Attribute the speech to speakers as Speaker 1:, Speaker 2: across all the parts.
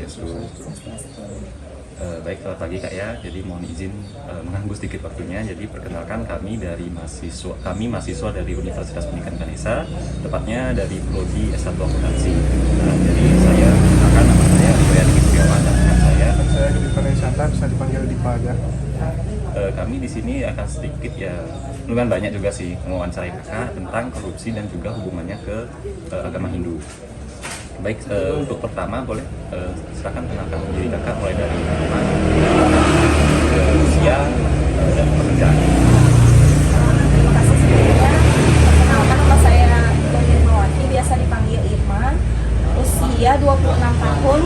Speaker 1: Swastiastu. Baik, selamat pagi Kak ya. Jadi mohon izin mengganggu sedikit waktunya. Jadi perkenalkan kami mahasiswa dari Universitas Pendidikan Ganesha, tepatnya dari Prodi S1 Akuntansi. Jadi saya akan nama saya Boyan Setiawan dan rekan saya.
Speaker 2: Saya Gede Panesanta, bisa dipanggil Dipa aja.
Speaker 1: Kami di sini akan sedikit ya, lumayan banyak juga sih mewawancarai kakak tentang korupsi dan juga hubungannya ke agama Hindu. Baik, untuk pertama boleh silakan kenalkan diri kakak mulai dari nama, usia, dan pekerjaan.
Speaker 3: Terima kasih sebelumnya. Perkenalkan, nama saya Irmawati, biasa dipanggil Irma. Usia 26 tahun,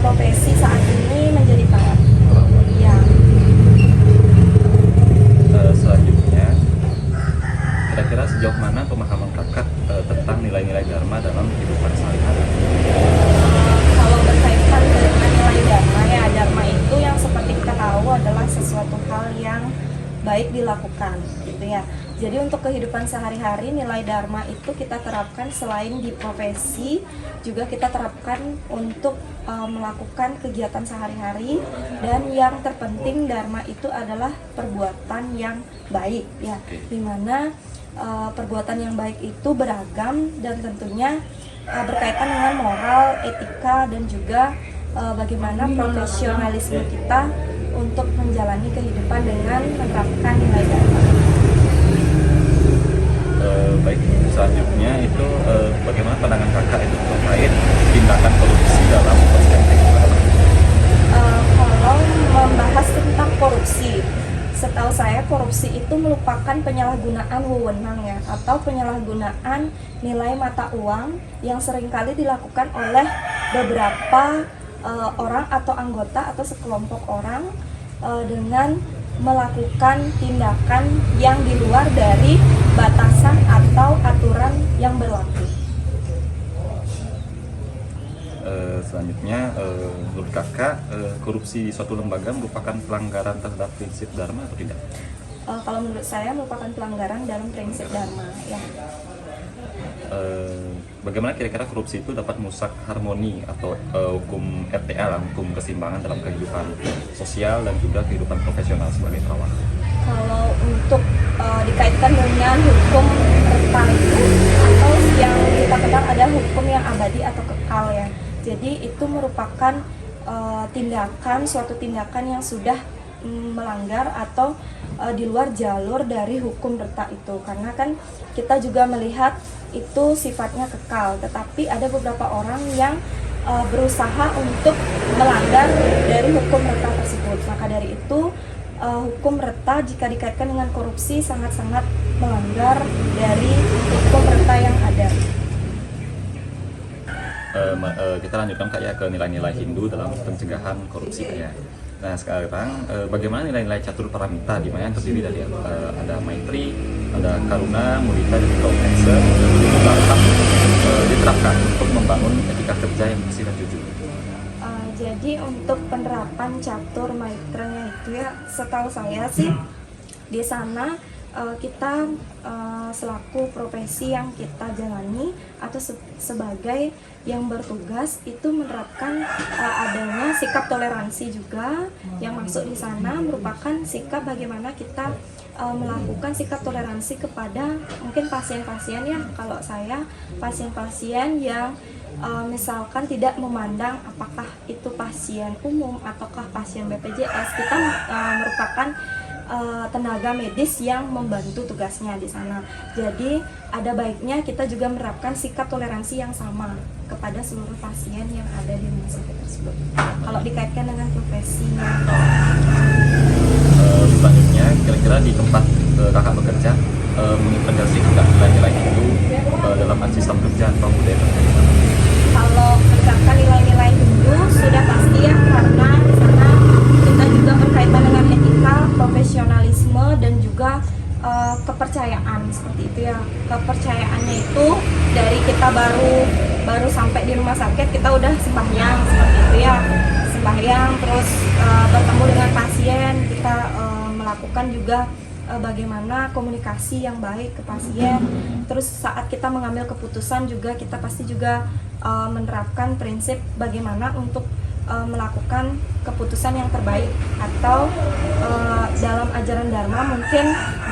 Speaker 3: profesi saat ini menjadi perawat. Ya.
Speaker 1: Selanjutnya, kira-kira sejauh mana pemahaman kakak tentang nilai-nilai Dharma dalam kehidupan sehari-hari?
Speaker 3: Kalau berkaitan dengan nilai dharma, ya dharma itu yang seperti kita tahu adalah sesuatu hal yang baik dilakukan, gitu ya. Jadi untuk kehidupan sehari-hari, nilai dharma itu kita terapkan selain di profesi, juga kita terapkan untuk melakukan kegiatan sehari-hari. Dan yang terpenting, dharma itu adalah perbuatan yang baik, ya, dimana perbuatan yang baik itu beragam dan tentunya berkaitan dengan moral, etika, dan juga bagaimana profesionalisme kita untuk menjalani kehidupan dengan menerapkan nilai dharma.
Speaker 1: Baik, selanjutnya itu bagaimana pandangan kakak itu terkait tindakan korupsi dalam perspektif agama?
Speaker 3: Kalau membahas tentang korupsi, setahu saya korupsi itu merupakan penyalahgunaan wewenang, ya, atau penyalahgunaan nilai mata uang yang seringkali dilakukan oleh beberapa orang atau anggota atau sekelompok orang dengan melakukan tindakan yang di luar dari batasan atau aturan yang berlaku.
Speaker 1: Selanjutnya, menurut kakak, korupsi di suatu lembaga merupakan pelanggaran terhadap prinsip Dharma atau tidak?
Speaker 3: Kalau menurut saya merupakan pelanggaran dalam prinsip Dharma, ya.
Speaker 1: Bagaimana kira-kira korupsi itu dapat merusak harmoni atau hukum RTA, hukum keseimbangan dalam kehidupan sosial dan juga kehidupan profesional sebagai perawat?
Speaker 3: Kalau untuk dikaitkan dengan hukum reta itu, atau yang kita kenal ada hukum yang abadi atau kekal, ya. Jadi itu merupakan suatu tindakan yang sudah melanggar atau di luar jalur dari hukum reta itu, karena kan kita juga melihat itu sifatnya kekal, tetapi ada beberapa orang yang berusaha untuk melanggar dari hukum reta tersebut. Maka dari itu hukum reta jika dikaitkan dengan korupsi sangat-sangat melanggar dari hukum reta yang ada.
Speaker 1: Kita lanjutkan Kak ya ke nilai-nilai Hindu dalam pencegahan korupsi Kak ya. Nah sekarang bagaimana nilai-nilai catur paramita di mana yang terdiri dari ada maitri, ada karuna, mudita, dan juga upeksa dapat diterapkan untuk membangun etika kerja yang bersih dan jujur.
Speaker 3: Jadi untuk penerapan catur maitranya itu, ya, setahu saya sih di sana kita selaku profesi yang kita jalani atau sebagai yang bertugas itu menerapkan adanya sikap toleransi juga, yang masuk di sana merupakan sikap bagaimana kita melakukan sikap toleransi kepada mungkin pasien-pasien, ya. Kalau saya pasien-pasien yang misalkan tidak memandang apakah itu pasien umum ataukah pasien BPJS, kita merupakan tenaga medis yang membantu tugasnya di sana. Jadi ada baiknya kita juga menerapkan sikap toleransi yang sama kepada seluruh pasien yang ada di rumah sakit tersebut. Kalau dikaitkan dengan profesinya.
Speaker 1: Selanjutnya, kira-kira di tempat kakak bekerja mengimplementasikan nilai-nilai itu dalam sistem kerja atau budaya kerja?
Speaker 3: Kalau menerapkan nilai-nilai Hindu sudah pasti, ya, karena di sana kita juga berkaitan dengan etika, profesionalisme, dan juga kepercayaan seperti itu, ya. Kepercayaannya itu dari kita baru sampai di rumah sakit kita udah sembahyang seperti itu, ya. Sembahyang terus bertemu dengan pasien, kita melakukan juga bagaimana komunikasi yang baik ke pasien. Terus saat kita mengambil keputusan juga kita pasti juga menerapkan prinsip bagaimana untuk melakukan keputusan yang terbaik, atau dalam ajaran Dharma mungkin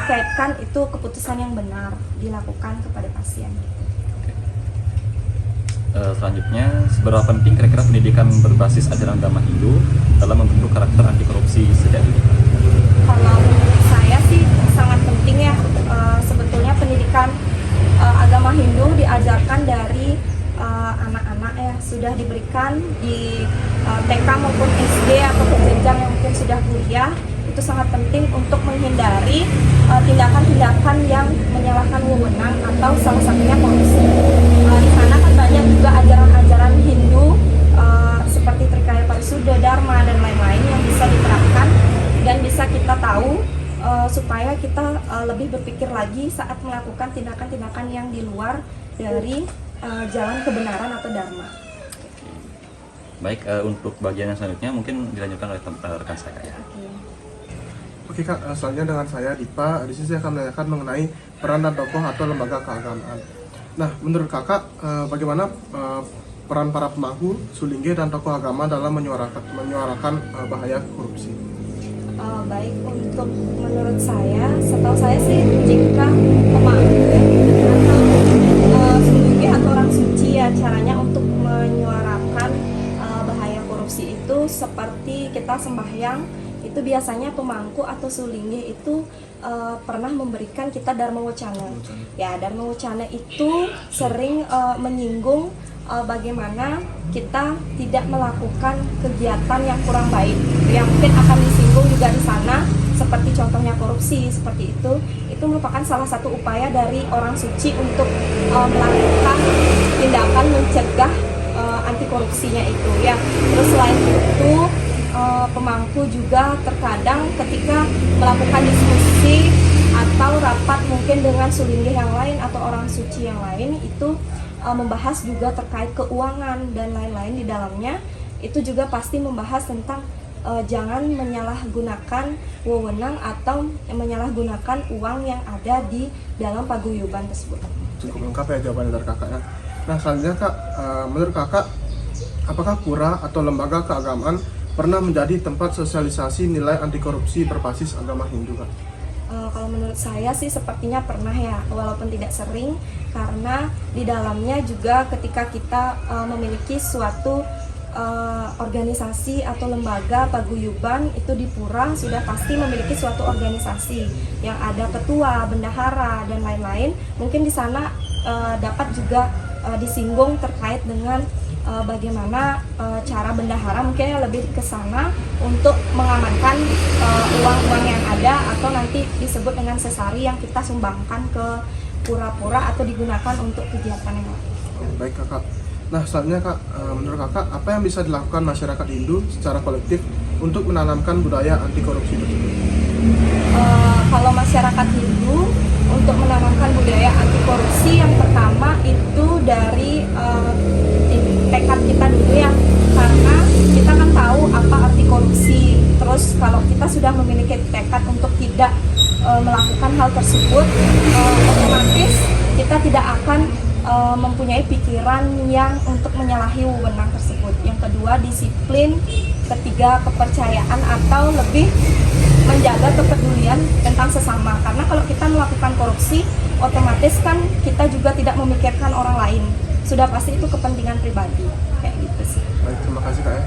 Speaker 3: dikaitkan itu keputusan yang benar dilakukan kepada pasien.
Speaker 1: Selanjutnya, seberapa penting kira-kira pendidikan berbasis ajaran Dharma Hindu dalam membentuk karakter anti korupsi sejak dini?
Speaker 3: Kalau menurut saya sih sangat penting ya. Sebetulnya pendidikan agama Hindu diajarkan dari anak-anak ya, sudah diberikan di TK maupun SD atau jenjang yang mungkin sudah kuliah. Itu sangat penting untuk menghindari tindakan-tindakan yang menyalahkan wewenang atau salah satunya korupsi. Di sana kan banyak juga ajaran-ajaran Hindu seperti Trikaya Parisuddha, Dharma dan lain-lain yang bisa diterapkan dan bisa kita tahu supaya kita lebih berpikir lagi saat melakukan tindakan-tindakan yang di luar dari jalan kebenaran atau Dharma.
Speaker 1: Baik, untuk bagian yang selanjutnya mungkin dilanjutkan oleh rekan saya ya.
Speaker 2: Oke Kak, selanjutnya dengan saya Dipa. Di sini saya akan menanyakan mengenai peran dan tokoh atau lembaga keagamaan. Nah, menurut Kakak, bagaimana peran para pemangku, sulingge dan tokoh agama dalam menyuarakan bahaya korupsi?
Speaker 3: Baik, untuk menurut saya, setahu saya sih jika pemangku atau sulingge atau orang suci ya, caranya untuk menyuarakan bahaya korupsi itu seperti kita sembahyang. Itu biasanya pemangku atau sulingge itu pernah memberikan kita Dharma Wacana. Ya, Dharma Wacana itu sering menyinggung bagaimana kita tidak melakukan kegiatan yang kurang baik. Yang mungkin akan disinggung juga di sana, seperti contohnya korupsi, seperti itu merupakan salah satu upaya dari orang suci untuk melakukan tindakan mencegah anti korupsinya itu ya. Terus selain itu pemangku juga terkadang ketika melakukan diskusi atau rapat mungkin dengan sulingge yang lain atau orang suci yang lain itu membahas juga terkait keuangan dan lain-lain di dalamnya. Itu juga pasti membahas tentang jangan menyalahgunakan wewenang atau menyalahgunakan uang yang ada di dalam paguyuban tersebut.
Speaker 2: Cukup lengkap ya jawabannya dari Kakaknya. Nah, selanjutnya Kak, menurut Kakak, apakah pura atau lembaga keagamaan pernah menjadi tempat sosialisasi nilai anti korupsi berbasis agama Hindu Kak?
Speaker 3: Kalau menurut saya sih sepertinya pernah ya, walaupun tidak sering, karena di dalamnya juga ketika kita memiliki suatu organisasi atau lembaga paguyuban itu di pura sudah pasti memiliki suatu organisasi yang ada ketua, bendahara dan lain-lain. Mungkin di sana dapat juga disinggung terkait dengan bagaimana cara bendahara mungkin lebih ke sana untuk mengamankan uang-uang yang ada atau nanti disebut dengan sesari yang kita sumbangkan ke pura-pura atau digunakan untuk kegiatan yang lain.
Speaker 2: Baik Kakak. Nah, selanjutnya Kak, menurut Kakak apa yang bisa dilakukan masyarakat Hindu secara kolektif untuk menanamkan budaya anti korupsi tersebut?
Speaker 3: Kalau masyarakat Hindu untuk menanamkan budaya anti korupsi yang pertama itu dari tekad kita dulu ya, karena kita kan tahu apa arti korupsi. Terus kalau kita sudah memiliki tekad untuk tidak melakukan hal tersebut, otomatis kita tidak akan mempunyai pikiran yang untuk menyalahi wewenang tersebut. Yang kedua, disiplin. Ketiga, kepercayaan atau lebih menjaga kepedulian tentang sesama. Karena kalau kita melakukan korupsi, otomatis kan kita juga tidak memikirkan orang lain. Sudah pasti itu kepentingan pribadi, kayak gitu sih.
Speaker 2: Baik, terima kasih Kak ya.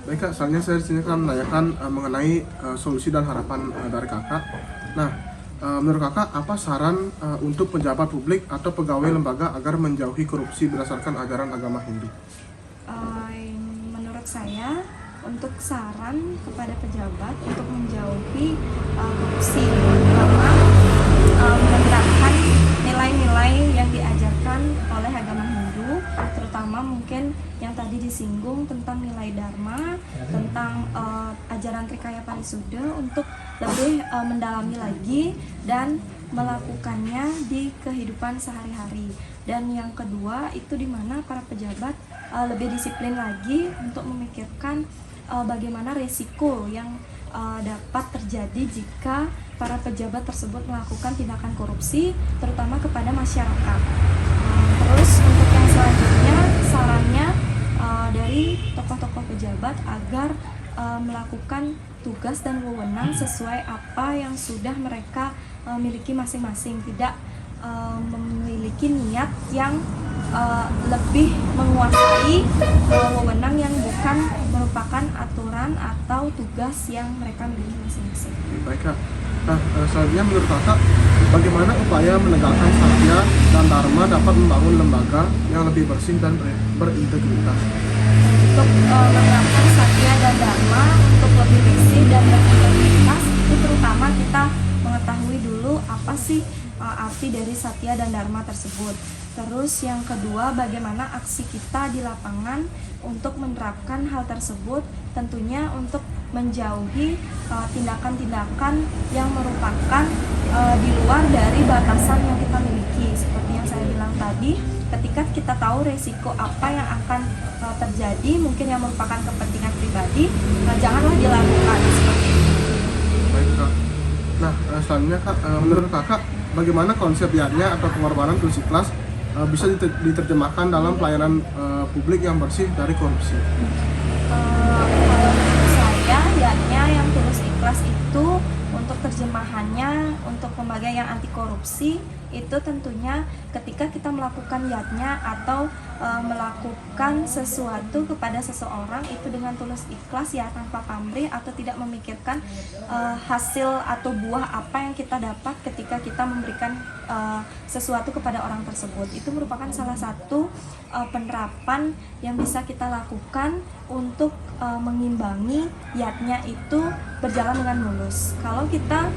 Speaker 2: Baik Kak, selanjutnya saya di sini akan menanyakan mengenai solusi dan harapan dari Kakak. Nah, menurut Kakak apa saran untuk pejabat publik atau pegawai lembaga agar menjauhi korupsi berdasarkan ajaran agama Hindu?
Speaker 3: Menurut saya, untuk saran kepada pejabat untuk menjauhi korupsi, pertama menerapkan nilai-nilai yang diajarkan oleh agama Hindu, terutama mungkin yang tadi disinggung tentang nilai Dharma, tentang ajaran Trikaya Parisuddha untuk lebih mendalami lagi dan melakukannya di kehidupan sehari-hari. Dan yang kedua itu dimana para pejabat lebih disiplin lagi untuk memikirkan bagaimana resiko yang dapat terjadi jika para pejabat tersebut melakukan tindakan korupsi, terutama kepada masyarakat. Terus untuk yang selanjutnya sarannya dari tokoh-tokoh pejabat agar melakukan tugas dan wewenang sesuai apa yang sudah mereka miliki masing-masing, tidak memiliki niat yang lebih menguasai wewenang yang bukan merupakan aturan atau tugas yang mereka miliki masing-masing.
Speaker 2: Baik Kak. Nah, selanjutnya menurut Kakak, bagaimana upaya menegakkan satya dan dharma dapat membangun lembaga yang lebih bersih dan berintegritas?
Speaker 3: Untuk menerapkan satya dan dharma untuk lebih bersih dan berintegritas, itu terutama kita mengetahui dulu apa sih arti dari satya dan dharma tersebut. Terus yang kedua, bagaimana aksi kita di lapangan untuk menerapkan hal tersebut, tentunya untuk menjauhi tindakan-tindakan yang merupakan di luar dari batasan yang kita miliki. Seperti yang saya bilang tadi, ketika kita tahu resiko apa yang akan terjadi, mungkin yang merupakan kepentingan pribadi, janganlah dilakukan seperti itu.
Speaker 2: Baik Kak. Nah, selanjutnya Kak, menurut Kakak, bagaimana konsep yatnya atau pengorbanan tulus ikhlas bisa diterjemahkan dalam pelayanan publik yang bersih dari korupsi?
Speaker 3: Kalau menurut saya, yatnya yang tulus ikhlas itu untuk terjemahannya untuk lembaga yang anti korupsi itu tentunya ketika kita melakukan yatnya atau melakukan sesuatu kepada seseorang itu dengan tulus ikhlas ya, tanpa pamrih atau tidak memikirkan hasil atau buah apa yang kita dapat ketika kita memberikan sesuatu kepada orang tersebut. Itu merupakan salah satu penerapan yang bisa kita lakukan untuk mengimbangi yatnya itu berjalan dengan mulus. Kalau kita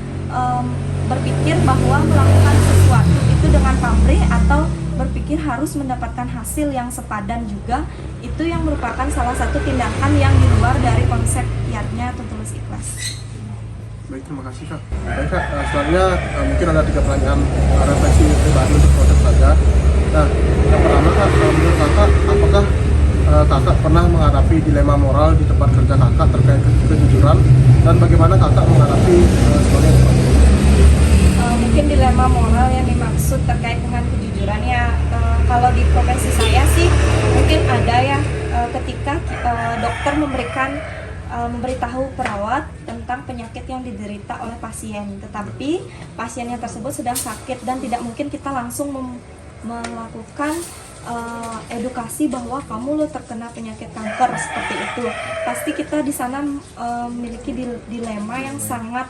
Speaker 3: berpikir bahwa melakukan sesuatu itu dengan pamrih atau berpikir harus mendapatkan hasil yang sepadan juga, itu yang merupakan salah satu tindakan yang di luar dari konsep yatnya atau tulus ikhlas.
Speaker 2: Baik, terima kasih Kak. Baik Kak, selanjutnya mungkin ada 3 pertanyaan refleksi pribadi untuk proses saja. Nah, yang pertama Kak, menurut Kakak, apakah Kakak pernah menghadapi dilema moral di tempat kerja Kakak terkait kejujuran, dan bagaimana Kakak menghadapi sebagai seperti itu?
Speaker 3: Mungkin dilema moral yang dimaksud terkait dengan kejujuran ya, kalau di profesi saya sih mungkin ada ya, ketika dokter memberitahu perawat tentang penyakit yang diderita oleh pasien, tetapi pasiennya tersebut sedang sakit dan tidak mungkin kita langsung melakukan edukasi bahwa kamu lo terkena penyakit kanker seperti itu. Pasti kita di sana memiliki dilema yang sangat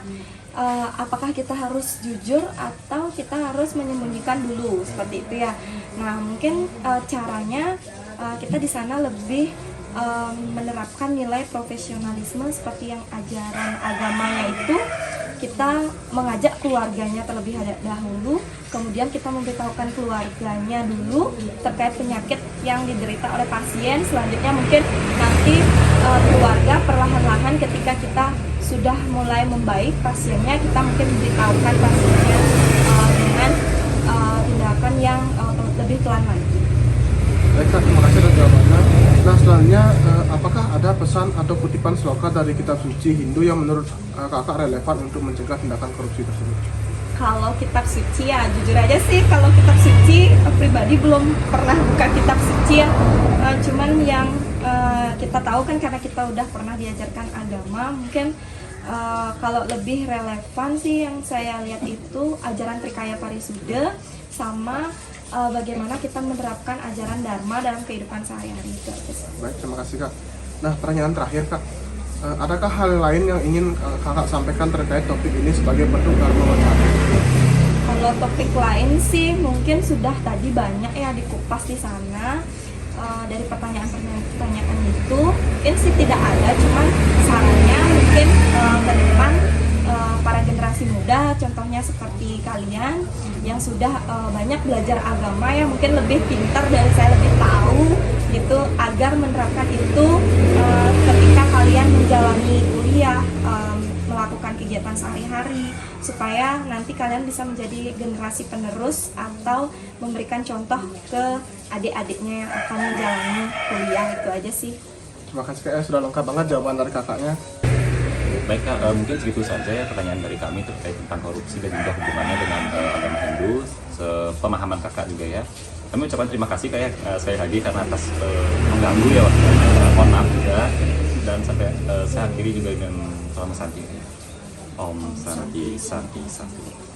Speaker 3: apakah kita harus jujur atau kita harus menyembunyikan dulu seperti itu ya. Nah, mungkin caranya kita di sana lebih menerapkan nilai profesionalisme seperti yang ajaran agamanya itu. Kita mengajak keluarganya terlebih dahulu, kemudian kita memberitahukan keluarganya dulu terkait penyakit yang diderita oleh pasien. Selanjutnya mungkin nanti keluarga perlahan-lahan ketika kita sudah mulai membaik pasiennya, kita mungkin memberitahukan pasiennya dengan tindakan yang lebih pelan lagi.
Speaker 2: Baik Kak, terima kasih atas jawabannya. Nah, selanjutnya apakah ada pesan atau kutipan sloka dari kitab suci Hindu yang menurut Kakak relevan untuk mencegah tindakan korupsi tersebut?
Speaker 3: Kalau kitab suci ya, jujur aja sih kalau kitab suci pribadi belum pernah buka kitab suci ya. Cuman yang kita tahu kan karena kita udah pernah diajarkan agama, mungkin kalau lebih relevan sih yang saya lihat itu ajaran Trikaya Parisuddha sama bagaimana kita menerapkan ajaran Dharma dalam kehidupan sehari-hari itu.
Speaker 2: Baik, terima kasih Kak. Nah, pertanyaan terakhir Kak, adakah hal lain yang ingin Kakak sampaikan terkait topik ini sebagai bentuk Dharma Wacana?
Speaker 3: Kalau topik lain sih mungkin sudah tadi banyak ya dikupas di sana. Dari pertanyaan itu mungkin sih tidak ada, cuman sarannya mungkin ke depan para generasi muda, contohnya seperti kalian yang sudah banyak belajar agama ya, mungkin lebih pintar dari saya, lebih tahu gitu, agar menerapkan itu ketika kalian menjalani kuliah, melakukan kegiatan sehari-hari, supaya nanti kalian bisa menjadi generasi penerus atau memberikan contoh ke adik-adiknya yang akan menjalani kuliah. Itu aja sih.
Speaker 2: Terima kasih Kak, sudah lengkap banget jawaban dari kakaknya.
Speaker 1: Baik Kak, mungkin segitu saja ya pertanyaan dari kami terkait tentang korupsi dan juga hubungannya dengan agama Hindu. pemahaman kakak juga ya. Kami ucapkan terima kasih kak ya, sekali lagi karena atas mengganggu ya waktunya. Mohon maaf juga, dan sampai saya akhiri juga dengan salam santi. Om Santi Santi Santi.